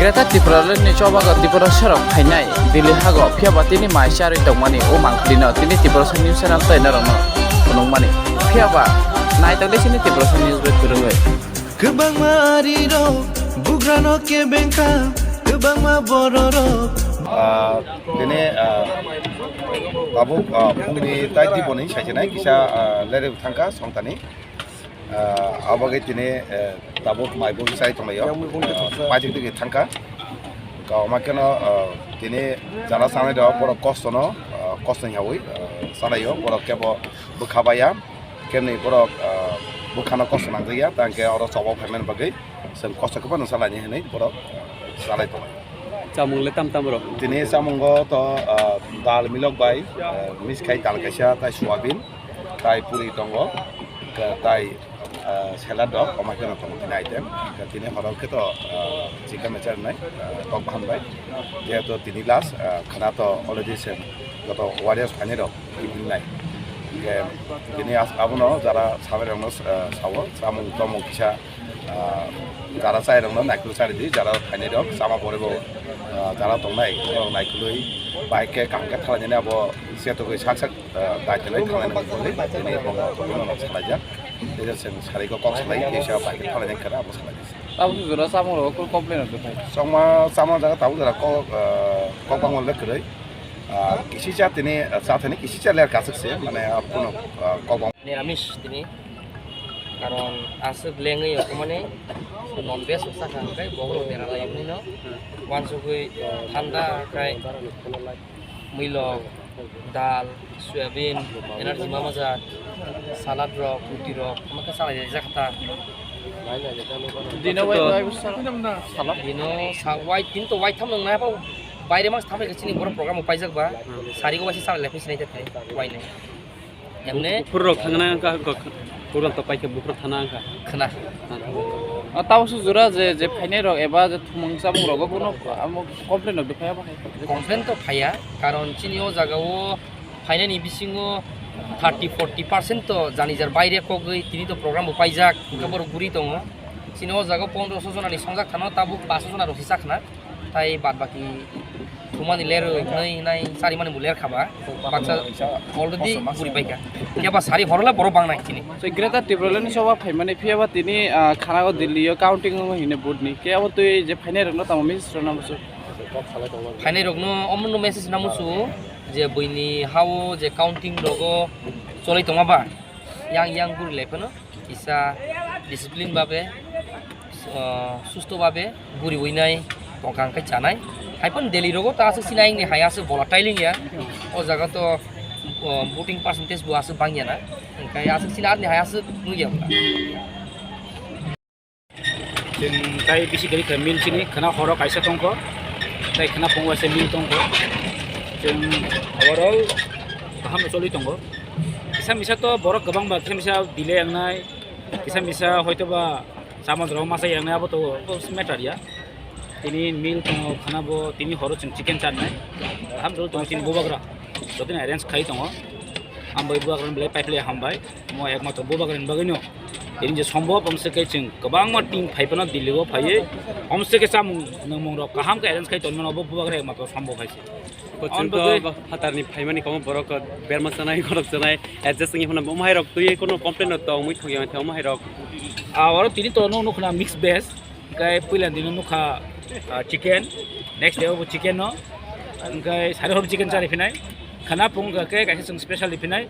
Greta Tiprala ni coba ke Tipra serok hainai Dili hago pia batini mai syari tong mani o mangklino tini Tipra news channel tai narano punung mani pia ba nai tang sini Tipra news bet kurungai Kebang mariro bugrano ke bengka kebang ma bororo Dini babu pungni tai di boni sajenai kisah lere tangka songtani abagai dini tabu mai bu sai tomayo majik digi tangka kau makanya dini jana sana dah poro kostono koston yawi sana yo poro kebo bukabaya kemni poro bukana koston angga ya tangke orang coba permen bagai sen koston kepan salahnya ini poro salah itu Camung letam bro. Dini samunggo to dal milok bai miskai dal kaisa tai soyabin tai puri tongo tai salad dog omakena tong tin item dini horok ke to chicken mechar nai tok bhan bai je to tini las khana to already sen to warriors phane do ibin nai dini abuno jara saber rong sawo samung tomong kisa jara sai rong naikul sai di jara phane do sama porebo jara tongnai naikului bike kangka thalanya abo seto ke sak sak daitlai thalanya boleh dini bongo salaja jadi sen sari ko kok salai kesha bike thalanya kara abo salaja tahu jura sama lo kul komplain tu kai sama jaga tahu jara kok bangun le krai kisi chat ini saat ini kisi chat ler kasuk se mane apuno kok bang নিরামিষ তিনি কারণ আছে লেঙ্গই মানে non veg সাখান কাই বগল দেরা এমনি ন ওয়ানসুকই ঠান্ডা কাই milk ডাল সয়াবিন এনার্জি মামাজা সালাদ রক রুটি রক আমাকে সালাই জাখাতা dino wai salam দিনো সাওয়াই তিন তো ওয়াই থাম না পাও বাইরে মাস থামে গেছিনি বড় প্রোগ্রাম পাইজাক বা সারিগো বাসি সালাই লেফিস নাই তাই ওয়াই নাই এমনে Purok thangna angka kurang topai ke bukrok thana angka. khana tahu jura je phainai rok eba je thumung samung rok kono komplain of dekhaya ba complain তো ফাইয়া কারণ চিনিও জায়গাও ফাইনানি বিসিংও 30-40% তো জানি যার বাইরে কগই তিনি তো প্রোগ্রাম পাইজাক খবর গুরি দङ চিনিও জায়গাও 1500 জনানি সংজাক থানো তাবু 500 জনা রহি সাখনা তাই বাদ বাকি থুমানি লের নাই নাই সারি মানে বুলের খাবা বাচ্চা অলরেডি গুরি পাইকা কেবা সারি হরলা বড় বাং নাই চিনি so Greta Tiprala ni coba phaimani pia ba tini khana ko Delhi yo counting ho hine board ni ke abo tu je phainai rok no tamo minister na musu ফাইনাই রগনো অমন মেসেজ নামুসু যে বইনি হাও যে counting রগো চলাই তোমাবা young গুরি লেপনো কিসা discipline ভাবে সুস্থ ভাবে গুরি বইনাই টঙ্কাংকাই জানাই হাইপন daily রগো তা আছে সিনাইং নি হাই আছে ভলাটাইলিং ইয়া ও জায়গা তো ভোটিং পার্সেন্টেজ বো আছে বাংয়া না কাই আছে সিনার নি হাই আছে নুইয়া जों ताई बेसिकलि मिल सिनि खाना हराव कायसा दंख ताई खाना फंगासे मिल दंख जों ओभारअल गाहाम चलि दंख किसा मिसा तो बरक गोबां बा किसा मिसा दिले यांनाय किसा मिसा हयतोबा सामद्राव मासा यांनायाबो तो मेटारिया तिनि मिल दङ खानाबो तिनि हरो जों चिकेन चारनाय गाहाम जल दङ तिनि बोबाग्रा जतिन अरेन्ज खाइ दङ आमबाय बोबाग्रान ब्ले पाइपले हामबाय म एकमात्र बोबाग्रान बागैनो ini je সম্ভব हमसे के जों गोबां मा टीम फाइपना दिल्लीआव फायो हमसे के सामु नमंग र काहाम के अरेन्ज खाइ तनमन अब बुबाग्रा एकमात्र सम्भव फाइसे Kocunto hatarni phaimani komo borok berma sanai korok sanai adjust ngi hona omai rok tui kono complain to mui thogi ma thau omai rok awar tini to no khna mix base kai puilan din no kha chicken next day obo chicken no kai sare hor chicken chari finai khana pung ga ke kai sung special finai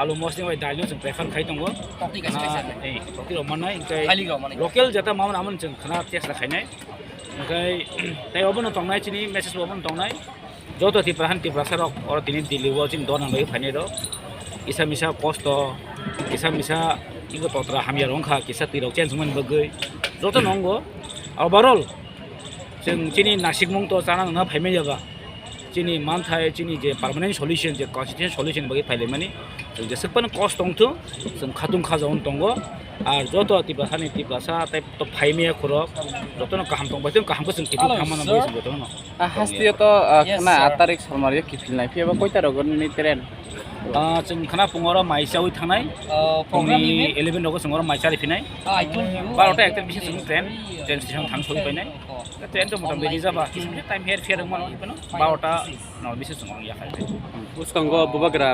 alu mosni oi dal no sung prefer khai tongo টপি কাছে কাছে ei tokti ro manai kai খালি গাও মানে local jata mamun amun sung khana test la khainai kai tai obono tongnai chini message obono tongnai joto ti prahan ti prasarok or tini diliwo chin donang bai phane ro isa misa cost isa misa ingo totra hamya rongkha kisa ti rok chen suman bagai joto nongo overall जों chini nasik mung to chana na phaime jaga chini manthai chini je permanent solution je constitutional solution bagi phaile mani जों जेसेबां cost दंथो जों खादुं खाजावन दंगो আর যত তিবা সানি তিবা সা তাই তো ফাইমিয়া খরক যতন কাহাম দং বাইতে কাহামखौ जों टिफिन खामाना बयस जतन hastiyo to khana 8 tarik salmariya kifil nai pia ba koita rogon ni tren जों खाना फुङाव माइसावै थांनाय program फुंनि ini 11 नगो जों माइसारि फैनाय I told you 12टा एकटा बिसे जों ट्रेन स्टेशन थां सफैनाय ट्रेन तो मथा बेदि जाबा टाइम हेर फेरमोन 12टा न बिसे जों याखाय उसकांगो बुबाग्रा